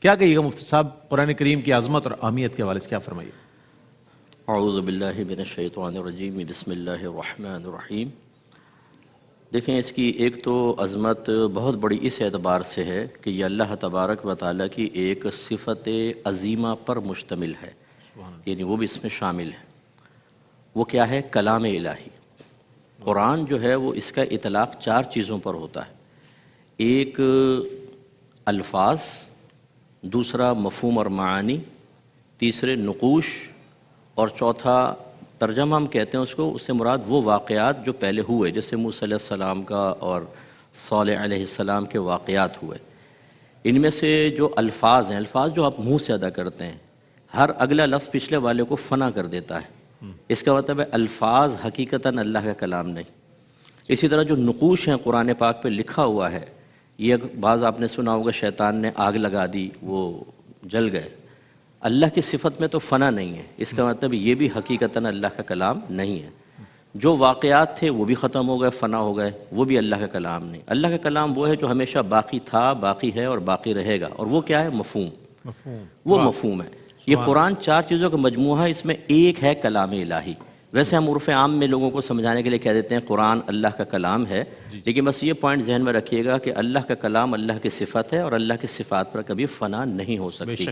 کیا کہیے گا مفتی صاحب قرآن کریم کی عظمت اور اہمیت کے حوالے سے کیا فرمائیے؟ اعوذ باللہ من الشیطان الرجیم، بسم اللہ الرحمن الرحیم۔ دیکھیں، اس کی ایک تو عظمت بہت بڑی اس اعتبار سے ہے کہ یہ اللہ تبارک و تعالیٰ کی ایک صفت عظیمہ پر مشتمل ہے، یعنی وہ بھی اس میں شامل ہے۔ وہ کیا ہے؟ کلام الہی۔ قرآن جو ہے وہ اس کا اطلاق 4 چیزوں پر ہوتا ہے۔ ایک الفاظ، دوسرا مفہوم اور معانی، تیسرے نقوش، اور چوتھا ترجمہ ہم کہتے ہیں اس کو، اس سے مراد وہ واقعات جو پہلے ہوئے، جیسے موسیٰ علیہ السلام کا اور صالح علیہ السلام کے واقعات ہوئے۔ ان میں سے جو الفاظ ہیں، الفاظ جو آپ منہ سے ادا کرتے ہیں، ہر اگلا لفظ پچھلے والے کو فنا کر دیتا ہے۔ اس کا مطلب ہے الفاظ حقیقتاً اللہ کا کلام نہیں۔ اسی طرح جو نقوش ہیں قرآن پاک پہ لکھا ہوا ہے، یہ بعض آپ نے سنا ہوگا شیطان نے آگ لگا دی، وہ جل گئے۔ اللہ کی صفت میں تو فنا نہیں ہے، اس کا مطلب یہ بھی حقیقتاً اللہ کا کلام نہیں ہے۔ جو واقعات تھے وہ بھی ختم ہو گئے، فنا ہو گئے، وہ بھی اللہ کا کلام نہیں۔ اللہ کا کلام وہ ہے جو ہمیشہ باقی تھا، باقی ہے اور باقی رہے گا، اور وہ کیا ہے؟ مفہوم۔ وہ مفہوم ہے۔ یہ قرآن 4 چیزوں کا مجموعہ ہے، اس میں ایک ہے کلام الہی۔ ویسے ہم عرف عام میں لوگوں کو سمجھانے کے لیے کہہ دیتے ہیں قرآن اللہ کا کلام ہے، لیکن بس یہ پوائنٹ ذہن میں رکھیے گا کہ اللہ کا کلام اللہ کی صفت ہے، اور اللہ کی صفات پر کبھی فنا نہیں ہو سکتی۔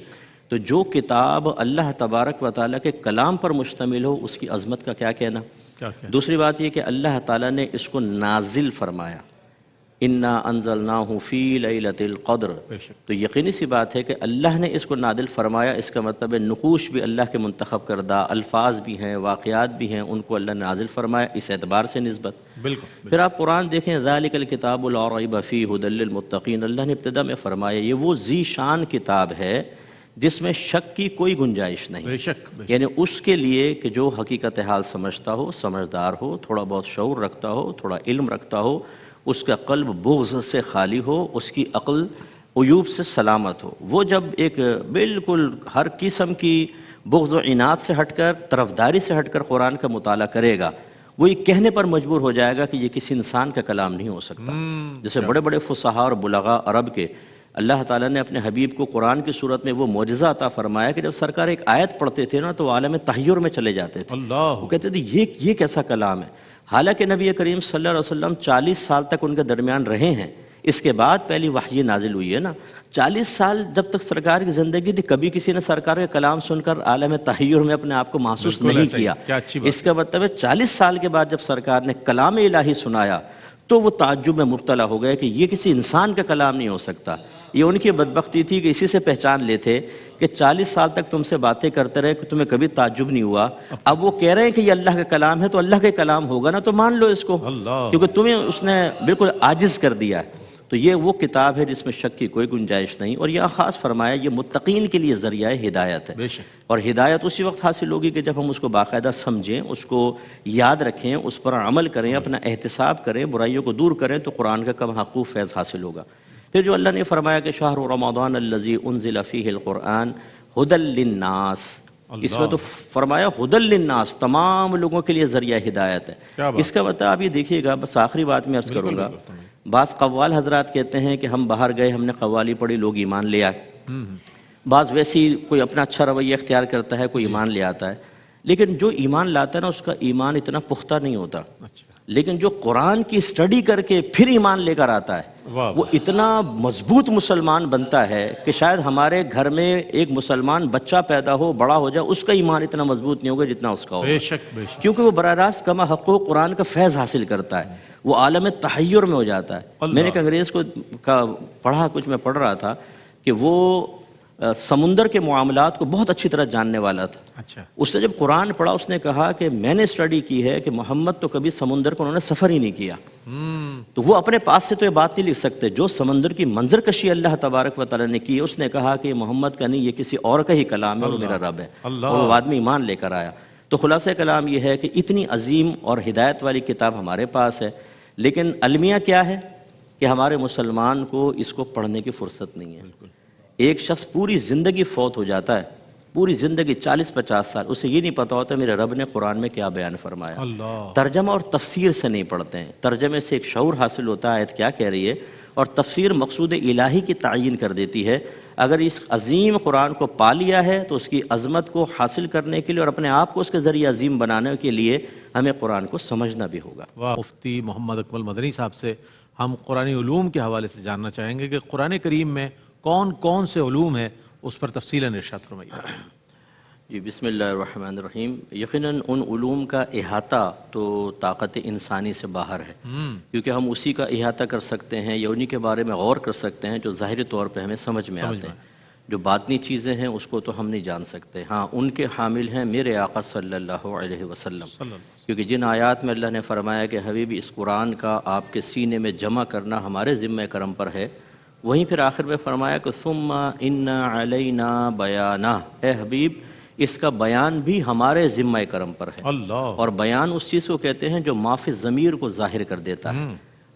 تو جو کتاب اللہ تبارک و تعالیٰ کے کلام پر مشتمل ہو، اس کی عظمت کا کیا کہنا۔ دوسری بات یہ کہ اللہ تعالیٰ نے اس کو نازل فرمایا، انا انزلناہ فی لیلۃ القدر، تو یقینی سی بات ہے کہ اللہ نے اس کو نازل فرمایا۔ اس کا مطلب ہے نقوش بھی اللہ کے منتخب کردہ، الفاظ بھی ہیں، واقعات بھی ہیں، ان کو اللہ نے نازل فرمایا، اس اعتبار سے نسبت۔ پھر آپ قرآن دیکھیں، ذالک الکتاب لا ریب فیہ ھدی للمتقین، اللہ نے ابتدا میں فرمایا یہ وہ ذی شان کتاب ہے جس میں شک کی کوئی گنجائش نہیں، یعنی اس کے لیے کہ جو حقیقت حال سمجھتا ہو، سمجھدار ہو، تھوڑا بہت شعور رکھتا ہو، تھوڑا علم رکھتا ہو، اس کا قلب بغض سے خالی ہو، اس کی عقل عیوب سے سلامت ہو، وہ جب ایک بالکل ہر قسم کی بغض و عناد سے ہٹ کر، طرفداری سے ہٹ کر قرآن کا مطالعہ کرے گا، وہ یہ کہنے پر مجبور ہو جائے گا کہ یہ کسی انسان کا کلام نہیں ہو سکتا۔ جیسے بڑے بڑے فصحاء اور بلغاء عرب کے، اللہ تعالیٰ نے اپنے حبیب کو قرآن کی صورت میں وہ معجزہ عطا فرمایا کہ جب سرکار ایک آیت پڑھتے تھے نا تو وہ عالم تحیر میں چلے جاتے تھے، وہ کہتے تھے یہ کیسا کلام ہے۔ حالانکہ نبی کریم صلی اللہ علیہ وسلم 40 سال تک ان کے درمیان رہے ہیں، اس کے بعد پہلی وحی نازل ہوئی ہے نا۔ 40 سال جب تک سرکار کی زندگی تھی، کبھی کسی نے سرکار کا کلام سن کر عالم تحیر میں اپنے آپ کو محسوس نہیں کیا۔ اس کا مطلب ہے 40 سال کے بعد جب سرکار نے کلام الہی سنایا تو وہ تعجب میں مبتلا ہو گئے کہ یہ کسی انسان کا کلام نہیں ہو سکتا۔ یہ ان کی بدبختی تھی کہ اسی سے پہچان لیتے کہ 40 سال تک تم سے باتیں کرتے رہے کہ تمہیں کبھی تعجب نہیں ہوا، اب وہ کہہ رہے ہیں کہ یہ اللہ کا کلام ہے تو اللہ کا کلام ہوگا نا، تو مان لو اس کو، کیونکہ تمہیں اس نے بالکل عاجز کر دیا ہے۔ تو یہ وہ کتاب ہے جس میں شک کی کوئی گنجائش نہیں، اور یہ خاص فرمایا یہ متقین کے لیے ذریعہ ہدایت ہے، اور ہدایت اسی وقت حاصل ہوگی کہ جب ہم اس کو باقاعدہ سمجھیں، اس کو یاد رکھیں، اس پر عمل کریں، اپنا احتساب کریں، برائیوں کو دور کریں، تو قرآن کا کم حقوق فیض حاصل ہوگا۔ پھر جو اللہ نے فرمایا کہ شہر رمضان الذی انزل فیہ القرآن ھدی للناس، اس میں تو فرمایا ھدی للناس، تمام لوگوں کے لیے ذریعہ ہدایت ہے۔ اس کا مطلب آپ یہ دیکھیے گا، بس آخری بات میں عرض کروں گا، بعض قوال حضرات کہتے ہیں کہ ہم باہر گئے، ہم نے قوالی پڑھی، لوگ ایمان لے آئے۔ بعض ویسی کوئی اپنا اچھا رویہ اختیار کرتا ہے، کوئی ایمان لے آتا ہے، لیکن جو ایمان لاتا ہے نا اس کا ایمان اتنا پختہ نہیں ہوتا، لیکن جو قرآن کی اسٹڈی کر کے پھر ایمان لے کر آتا ہے وہ اتنا مضبوط مسلمان بنتا ہے کہ شاید ہمارے گھر میں ایک مسلمان بچہ پیدا ہو، بڑا ہو جائے، اس کا ایمان اتنا مضبوط نہیں ہوگا جتنا اس کا ہوگا، کیونکہ وہ براہ راست کما حقوق قرآن کا فیض حاصل کرتا ہے، وہ عالم تحیر میں ہو جاتا ہے۔ میں نے ایک انگریز کو پڑھا، کچھ میں پڑھ رہا تھا کہ وہ سمندر کے معاملات کو بہت اچھی طرح جاننے والا تھا۔ اس نے جب قرآن پڑھا، اس نے کہا کہ میں نے اسٹڈی کی ہے کہ محمد تو کبھی سمندر کو انہوں نے سفر ہی نہیں کیا، تو وہ اپنے پاس سے تو یہ بات نہیں لکھ سکتے۔ جو سمندر کی منظر کشی اللہ تبارک و تعالیٰ نے کی ہے، اس نے کہا کہ یہ محمد کا نہیں، یہ کسی اور کا ہی کلام ہے، اور میرا رب ہے، اور وہ آدمی ایمان لے کر آیا۔ تو خلاصہ کلام یہ ہے کہ اتنی عظیم اور ہدایت والی کتاب ہمارے پاس ہے، لیکن المیہ کیا ہے کہ ہمارے مسلمان کو اس کو پڑھنے کی فرصت نہیں ہے۔ ایک شخص پوری زندگی فوت ہو جاتا ہے، پوری زندگی 40-50 سال، اسے یہ نہیں پتا ہوتا میرے رب نے قرآن میں کیا بیان فرمایا۔ ترجمہ اور تفسیر سے نہیں پڑھتے ہیں، ترجمے سے ایک شعور حاصل ہوتا ہے آیت کیا کہہ رہی ہے، اور تفسیر مقصود الہی کی تعین کر دیتی ہے۔ اگر اس عظیم قرآن کو پا لیا ہے تو اس کی عظمت کو حاصل کرنے کے لیے اور اپنے آپ کو اس کے ذریعے عظیم بنانے کے لیے ہمیں قرآن کو سمجھنا بھی ہوگا۔ مفتی محمد اکمل مدنی صاحب سے ہم قرآن علوم کے حوالے سے جاننا چاہیں گے کہ قرآن کریم میں کون کون سے علوم ہیں، اس پر تفصیلاً ارشاد فرمائیے۔ جی بسم اللہ الرحمن الرحیم۔ یقیناً ان علوم کا احاطہ تو طاقت انسانی سے باہر ہے، کیونکہ ہم اسی کا احاطہ کر سکتے ہیں یا انہی کے بارے میں غور کر سکتے ہیں جو ظاہری طور پہ ہمیں سمجھ میں آتے ہیں۔ جو باطنی چیزیں ہیں اس کو تو ہم نہیں جان سکتے، ہاں ان کے حامل ہیں میرے آقا صلی اللہ علیہ وسلم، کیونکہ جن آیات میں اللہ نے فرمایا کہ حبیبی اس قرآن کا آپ کے سینے میں جمع کرنا ہمارے ذمہ کرم پر ہے، وہیں پھر آخر میں فرمایا کہ ثم ان علینا بیانہ، اے حبیب اس کا بیان بھی ہمارے ذمہ کرم پر ہے۔ اور بیان اس چیز کو کہتے ہیں جو ما فی الضمیر کو ظاہر کر دیتا ہے۔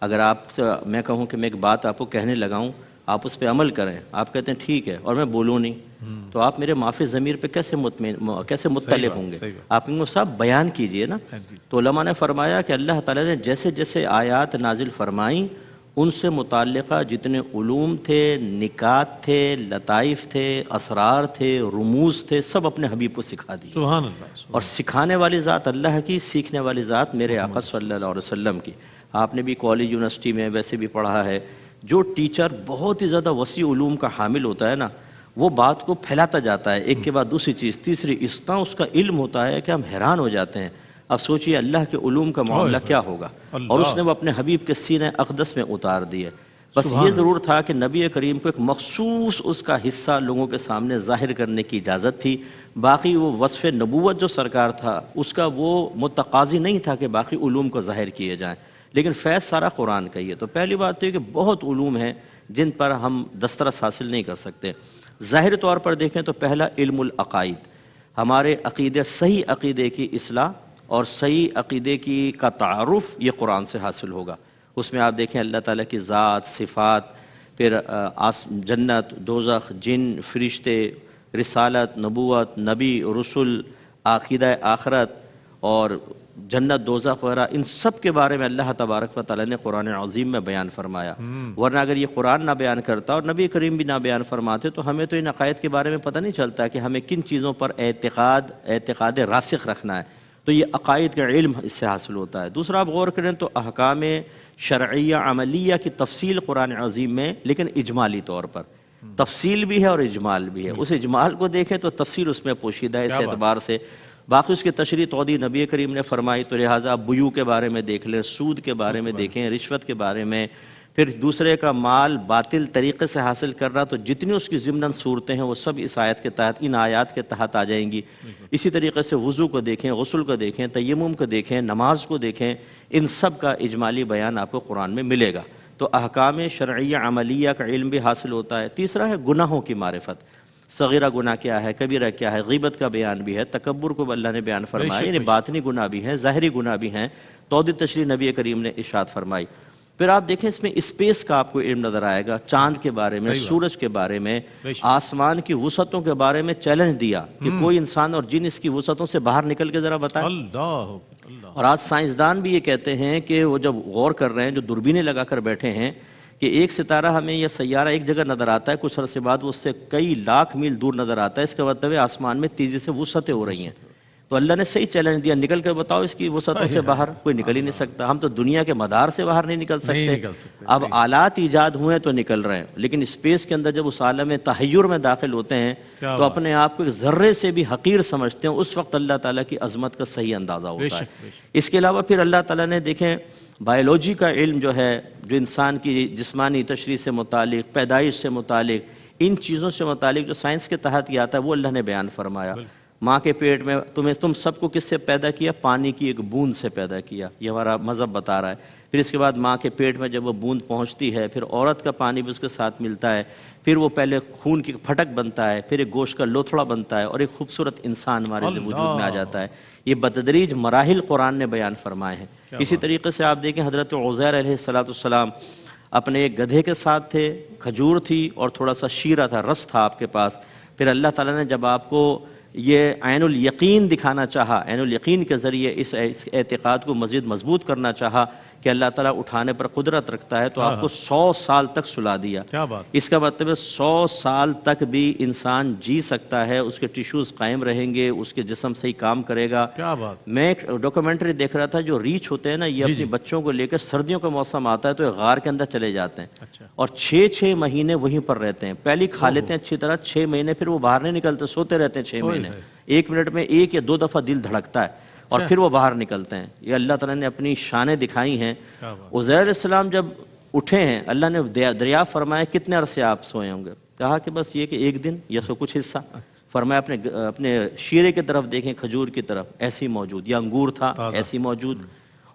اگر آپ سے میں کہوں کہ میں ایک بات آپ کو کہنے لگاؤں، آپ اس پہ عمل کریں، آپ کہتے ہیں ٹھیک ہے اور میں بولوں نہیں، تو آپ میرے ما فی الضمیر پہ کیسے مطلع ہوں گے؟ آپ ان کو سب بیان کیجئے نا۔ تو علماء نے فرمایا کہ اللہ تعالیٰ نے جیسے جیسے آیات نازل فرمائیں ان سے متعلقہ جتنے علوم تھے، نکات تھے، لطائف تھے، اسرار تھے، رموز تھے، سب اپنے حبیب کو سکھا دیے۔ سبحان اللہ۔ اور سکھانے والی ذات اللہ کی، سیکھنے والی ذات میرے آقا صلی اللہ علیہ وسلم کی۔ آپ نے بھی کالج یونیورسٹی میں ویسے بھی پڑھا ہے، جو ٹیچر بہت ہی زیادہ وسیع علوم کا حامل ہوتا ہے نا، وہ بات کو پھیلاتا جاتا ہے، ایک کے بعد دوسری چیز، تیسری، اس طرح اس کا علم ہوتا ہے کہ ہم حیران ہو جاتے ہیں۔ اب سوچئے اللہ کے علوم کا معاملہ کیا ہوگا، اور اس نے وہ اپنے حبیب کے سینہ اقدس میں اتار دیے۔ بس یہ ضرور تھا کہ نبی کریم کو ایک مخصوص اس کا حصہ لوگوں کے سامنے ظاہر کرنے کی اجازت تھی، باقی وہ وصف نبوت جو سرکار تھا اس کا وہ متقاضی نہیں تھا کہ باقی علوم کو ظاہر کیے جائیں، لیکن فیض سارا قرآن کا ہی ہے۔ تو پہلی بات تو یہ کہ بہت علوم ہیں جن پر ہم دسترس حاصل نہیں کر سکتے۔ ظاہر طور پر دیکھیں تو پہلا علم العقائد، ہمارے عقیدے، صحیح عقیدے کی اصلاح اور صحیح عقیدے کا تعارف یہ قرآن سے حاصل ہوگا۔ اس میں آپ دیکھیں اللہ تعالیٰ کی ذات، صفات، پھر جنت، دوزخ، جن، فرشتے، رسالت، نبوت، نبی، رسول، عقیدہ آخرت اور جنت، دوزخ وغیرہ، ان سب کے بارے میں اللہ تبارک و تعالیٰ نے قرآن عظیم میں بیان فرمایا۔ ورنہ اگر یہ قرآن نہ بیان کرتا اور نبی کریم بھی نہ بیان فرماتے تو ہمیں تو ان عقائد کے بارے میں پتہ نہیں چلتا کہ ہمیں کن چیزوں پر اعتقاد راسخ رکھنا ہے۔ تو یہ عقائد کا علم اس سے حاصل ہوتا ہے۔ دوسرا آپ غور کریں تو احکام شرعیہ عملیہ کی تفصیل قرآن عظیم میں، لیکن اجمالی طور پر تفصیل بھی ہے اور اجمال بھی ہے۔ اس اجمال کو دیکھیں تو تفصیل اس میں پوشیدہ ہے اس اعتبار سے، باقی اس کی تشریح توضیح نبی کریم نے فرمائی، تو لہٰذا آپ بیوع کے بارے میں دیکھ لیں، سود کے بارے میں دیکھیں، رشوت کے بارے میں، پھر دوسرے کا مال باطل طریقے سے حاصل کرنا، تو جتنی اس کی ضمناً صورتیں ہیں وہ سب اس آیت کے تحت، ان آیات کے تحت آ جائیں گی۔ اسی طریقے سے وضو کو دیکھیں، غسل کو دیکھیں، تیمم کو دیکھیں، نماز کو دیکھیں، ان سب کا اجمالی بیان آپ کو قرآن میں ملے گا۔ تو احکام شرعیہ عملیہ کا علم بھی حاصل ہوتا ہے۔ تیسرا ہے گناہوں کی معرفت، صغیرہ گناہ کیا ہے، کبیرہ کیا ہے، غیبت کا بیان بھی ہے، تکبر کو اللہ نے بیان فرمایا، یعنی باطنی گناہ بھی ہیں، ظاہری گناہ بھی ہیں، توضیح تشریح نبی کریم نے ارشاد فرمائی۔ پھر آپ دیکھیں اس میں اسپیس کا آپ کو علم نظر آئے گا، چاند کے بارے میں، سورج کے بارے میں، آسمان کی وسعتوں کے بارے میں چیلنج دیا کہ کوئی انسان اور جن اس کی وسعتوں سے باہر نکل کے ذرا بتائیں۔ اور آج سائنسدان بھی یہ کہتے ہیں کہ وہ جب غور کر رہے ہیں، جو دوربینیں لگا کر بیٹھے ہیں، کہ ایک ستارہ ہمیں یا سیارہ ایک جگہ نظر آتا ہے، کچھ عرصے بعد وہ اس سے کئی لاکھ میل دور نظر آتا ہے، اس کا مطلب ہے آسمان میں تیزی سے وسعتیں ہو رہی ہیں۔ تو اللہ نے صحیح چیلنج دیا، نکل کر بتاؤ اس کی وسعتوں سے باہر، کوئی نکل ہی نہیں سکتا۔ ہم تو دنیا کے مدار سے باہر نہیں نکل سکتے، اب آلات ایجاد ہوئے تو نکل رہے ہیں، لیکن اسپیس کے اندر جب اس عالم تحیر میں داخل ہوتے ہیں تو اپنے آپ کو ایک ذرے سے بھی حقیر سمجھتے ہیں، اس وقت اللہ تعالیٰ کی عظمت کا صحیح اندازہ ہوتا ہے۔ اس کے علاوہ پھر اللہ تعالیٰ نے دیکھیں بائیولوجی کا علم جو ہے، جو انسان کی جسمانی تشریح سے متعلق، پیدائش سے متعلق، ان چیزوں سے متعلق جو سائنس کے تحت یہ آتا ہے وہ اللہ نے بیان فرمایا۔ ماں کے پیٹ میں تم سب کو کس سے پیدا کیا؟ پانی کی ایک بوند سے پیدا کیا، یہ ہمارا مذہب بتا رہا ہے۔ پھر اس کے بعد ماں کے پیٹ میں جب وہ بوند پہنچتی ہے، پھر عورت کا پانی بھی اس کے ساتھ ملتا ہے، پھر وہ پہلے خون کی پھٹک بنتا ہے، پھر ایک گوشت کا لوتھڑا بنتا ہے اور ایک خوبصورت انسان ہمارے وجود میں آ جاتا ہے۔ یہ بتدریج مراحل قرآن نے بیان فرمائے ہیں۔ اسی طریقے سے آپ دیکھیں حضرت عزیر علیہ السلام اپنے ایک گدھے کے ساتھ تھے، کھجور تھی اور تھوڑا سا شیرہ تھا، رس تھا آپ کے پاس۔ پھر اللہ تعالیٰ نے جب آپ کو یہ عین الیقین دکھانا چاہا، عین الیقین کے ذریعے اس اعتقاد کو مزید مضبوط کرنا چاہا کہ اللہ تعالیٰ اٹھانے پر قدرت رکھتا ہے تو آپ کو 100 سال تک سلا دیا. کیا بات. اس کا مطلب ہے 100 سال تک بھی انسان جی سکتا ہے, اس کے ٹیشوز قائم رہیں گے, اس کے جسم صحیح کام کرے گا. کیا بات. میں ایک ڈاکومنٹری دیکھ رہا تھا, جو ریچھ ہوتے ہیں نا, یہ اپنے بچوں کو لے کر سردیوں کا موسم آتا ہے تو یہ غار کے اندر چلے جاتے ہیں اور 6 مہینے وہیں پر رہتے ہیں. پہلے کھا لیتے ہیں اچھی طرح 6 مہینے, پھر وہ باہر نہیں نکلتے, سوتے رہتے ہیں 6 مہینے. 1 منٹ میں 1 یا 2 دفعہ دل دھڑکتا ہے اور پھر وہ باہر نکلتے ہیں. یہ اللہ تعالیٰ نے اپنی شانیں دکھائی ہیں. عزیر علیہ السلام جب اٹھے ہیں, اللہ نے دریافت فرمایا کتنے عرصے آپ سوئے ہوں گے؟ کہا کہ بس یہ کہ 1 دن یا سو کچھ حصہ. فرمایا اپنے شیرے کی طرف دیکھیں, کھجور کی طرف ایسی موجود, یا انگور تھا ایسی موجود,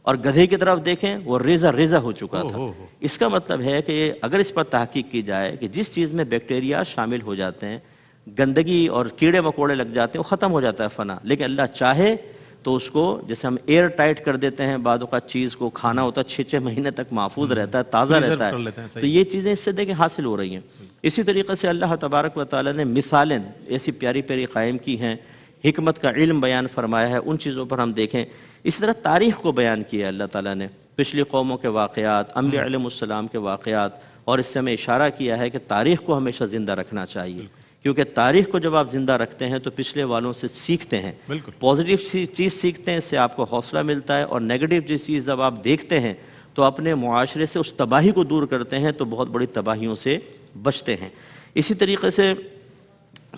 اور گدھے کی طرف دیکھیں وہ ریزہ ہو چکا تھا. اس کا مطلب ہے کہ اگر اس پر تحقیق کی جائے کہ جس چیز میں بیکٹیریا شامل ہو جاتے ہیں, گندگی اور کیڑے مکوڑے لگ جاتے ہیں, وہ ختم ہو جاتا ہے فنا. لیکن اللہ چاہے تو اس کو, جیسے ہم ایئر ٹائٹ کر دیتے ہیں, بعد اوقات چیز کو کھانا ہوتا ہے 6 مہینے تک محفوظ رہتا ہے, تازہ رہتا ہے. تو یہ چیزیں اس سے دیکھیں حاصل ہو رہی ہیں. اسی طریقے سے اللہ تبارک و تعالیٰ نے مثالیں ایسی پیاری پیاری قائم کی ہیں, حکمت کا علم بیان فرمایا ہے, ان چیزوں پر ہم دیکھیں. اسی طرح تاریخ کو بیان کیا ہے اللہ تعالیٰ نے, پچھلی قوموں کے واقعات, انبیاء علیہ السلام کے واقعات, اور اس سے ہمیں اشارہ کیا ہے کہ تاریخ کو ہمیشہ زندہ رکھنا چاہیے, کیونکہ تاریخ کو جب آپ زندہ رکھتے ہیں تو پچھلے والوں سے سیکھتے ہیں, پازیٹیو چیز سیکھتے ہیں, اس سے آپ کو حوصلہ ملتا ہے, اور نیگیٹو جس چیز جب آپ دیکھتے ہیں تو اپنے معاشرے سے اس تباہی کو دور کرتے ہیں, تو بہت بڑی تباہیوں سے بچتے ہیں. اسی طریقے سے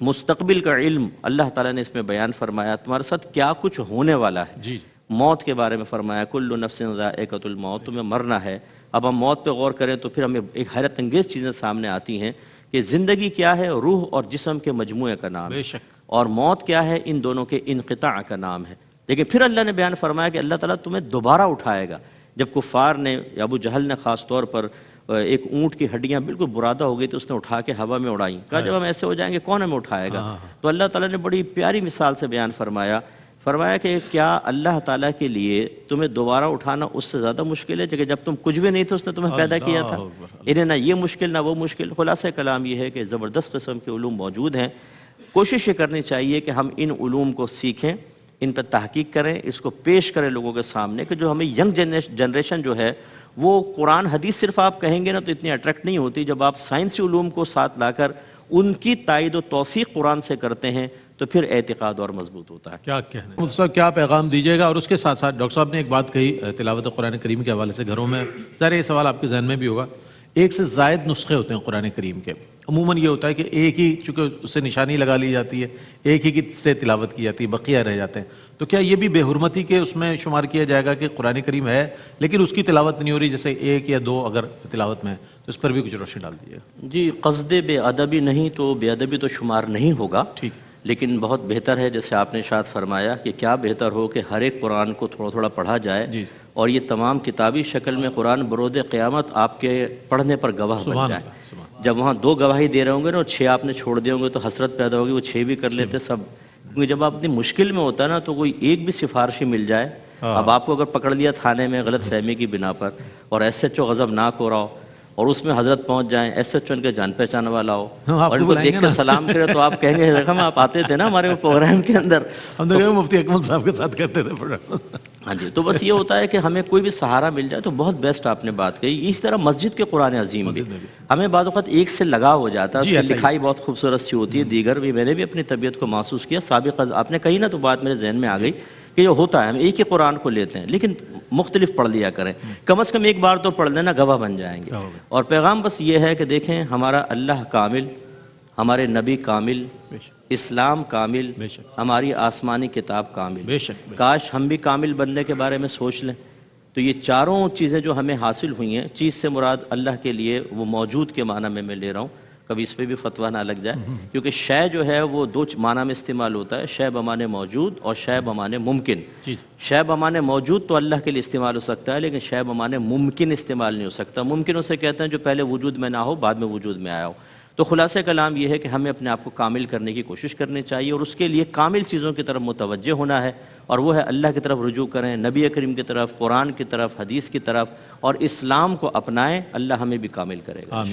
مستقبل کا علم اللہ تعالیٰ نے اس میں بیان فرمایا, تمہارے ساتھ کیا کچھ ہونے والا ہے. موت کے بارے میں فرمایا کل نفس ذائقۃ الموت, تمہیں مرنا ہے. اب ہم موت پہ غور کریں تو پھر ہمیں ایک حیرت انگیز چیزیں سامنے آتی ہیں کہ زندگی کیا ہے, روح اور جسم کے مجموعے کا نام ہے, اور موت کیا ہے, ان دونوں کے انقطاع کا نام ہے. لیکن پھر اللہ نے بیان فرمایا کہ اللہ تعالیٰ تمہیں دوبارہ اٹھائے گا. جب کفار نے, ابو جہل نے خاص طور پر, ایک اونٹ کی ہڈیاں بالکل برادہ ہو گئی تو اس نے اٹھا کے ہوا میں اڑائیں, کہا جب ہم ایسے ہو جائیں گے کون ہمیں اٹھائے گا. تو اللہ تعالیٰ نے بڑی پیاری مثال سے بیان فرمایا کہ کیا اللہ تعالیٰ کے لیے تمہیں دوبارہ اٹھانا اس سے زیادہ مشکل ہے کہ جب تم کچھ بھی نہیں تھے اس نے تمہیں پیدا کیا تھا. انہیں نہ یہ مشکل نہ وہ مشکل. خلاصہ کلام یہ ہے کہ زبردست قسم کے علوم موجود ہیں. کوشش یہ کرنی چاہیے کہ ہم ان علوم کو سیکھیں, ان پر تحقیق کریں, اس کو پیش کریں لوگوں کے سامنے, کہ جو ہمیں ینگ جنریشن جو ہے وہ قرآن حدیث صرف آپ کہیں گے نا تو اتنی اٹریکٹ نہیں ہوتی. جب آپ سائنسی علوم کو ساتھ لا کر ان کی تائید و توثیق قرآن سے کرتے ہیں تو پھر اعتقاد اور مضبوط ہوتا ہے. کیا کہنا ہے صاحب, کیا پیغام دیجیے گا؟ اور اس کے ساتھ ساتھ ڈاکٹر صاحب نے ایک بات کہی تلاوت قرآن کریم کے حوالے سے, گھروں میں ظاہر یہ سوال آپ کے ذہن میں بھی ہوگا, 1 سے زائد نسخے ہوتے ہیں قرآن کریم کے. عموماً یہ ہوتا ہے کہ ایک ہی, چونکہ اس سے نشانی لگا لی جاتی ہے, ایک ہی کی سے تلاوت کی جاتی ہے, بقیہ رہ جاتے ہیں. تو کیا یہ بھی بے حرمتی کے اس میں شمار کیا جائے گا کہ قرآن کریم ہے لیکن اس کی تلاوت نہیں ہو رہی, جیسے 1 یا 2 اگر تلاوت میں ہے, تو اس پر بھی کچھ روشنی ڈال دیجیے گا. جی, قصد بے ادبی نہیں تو بے ادبی تو شمار نہیں ہوگا. ٹھیک, لیکن بہت بہتر ہے, جیسے آپ نے ارشاد فرمایا کہ کیا بہتر ہو کہ ہر ایک قرآن کو تھوڑا تھوڑا پڑھا جائے, اور یہ تمام کتابی شکل میں قرآن برود قیامت آپ کے پڑھنے پر گواہ بن جائے. جب وہاں 2 گواہی دے رہے ہوں گے نا, اور 6 آپ نے چھوڑ دے ہوں گے تو حسرت پیدا ہوگی, وہ 6 بھی کر لیتے سب. کیونکہ جب آپ اتنی مشکل میں ہوتا ہے نا تو کوئی ایک بھی سفارشی مل جائے. اب آپ کو اگر پکڑ لیا تھانے میں غلط فہمی کی بنا پر, اور ایس ایچ او غضبناک ہو رہا ہو, اور اس میں حضرت پہنچ جائیں, ایس ایچ او ان کے جان پہچان والا ہو, اور ان کو دیکھ کے سلام کرے, تو آپ کہیں گے رقم آپ آتے تھے نا ہمارے پروگرام کے اندر, ہم تو مفتی اکمل صاحب کے ساتھ کرتے تھے. ہاں جی, تو بس یہ ہوتا ہے کہ ہمیں کوئی بھی سہارا مل جائے تو بہت بیسٹ آپ نے بات کہی. اس طرح مسجد کے قرآن عظیم بھی ہمیں بعض اوقات ایک سے لگاؤ ہو جاتا ہے, اس کی لکھائی بہت خوبصورت سی ہوتی ہے, دیگر بھی میں نے بھی اپنی طبیعت کو محسوس کیا. سابق آپ نے کہی نا تو بات میرے ذہن میں آ گئی کہ یہ ہوتا ہے, ہم ایک ہی قرآن کو لیتے ہیں لیکن مختلف پڑھ لیا کریں, کم از کم ایک بار تو پڑھ لینا, گواہ بن جائیں گے. اور پیغام بس یہ ہے کہ دیکھیں, ہمارا اللہ کامل, ہمارے نبی کامل, اسلام کامل, ہماری آسمانی کتاب کامل. کاش ہم بھی کامل بننے کے بارے میں سوچ لیں. تو یہ چاروں چیزیں جو ہمیں حاصل ہوئی ہیں, چیز سے مراد اللہ کے لیے وہ موجود کے معنی میں لے رہا ہوں, کبھی اس پہ بھی فتویٰ نہ لگ جائے, کیونکہ شے جو ہے وہ 2 معنی میں استعمال ہوتا ہے, شے بمانے موجود اور شے بمانے ممکن. شے بمانے موجود تو اللہ کے لیے استعمال ہو سکتا ہے, لیکن شے بمانے ممکن استعمال نہیں ہو سکتا. ممکن اسے کہتے ہیں جو پہلے وجود میں نہ ہو بعد میں وجود میں آیا ہو. تو خلاصہ کلام یہ ہے کہ ہمیں اپنے آپ کو کامل کرنے کی کوشش کرنی چاہیے, اور اس کے لیے کامل چیزوں کی طرف متوجہ ہونا ہے, اور وہ ہے اللہ کی طرف رجوع کریں, نبی کریم کی طرف, قرآن کی طرف, حدیث کی طرف, اور اسلام کو اپنائیں. اللہ ہمیں بھی کامل کرے گا.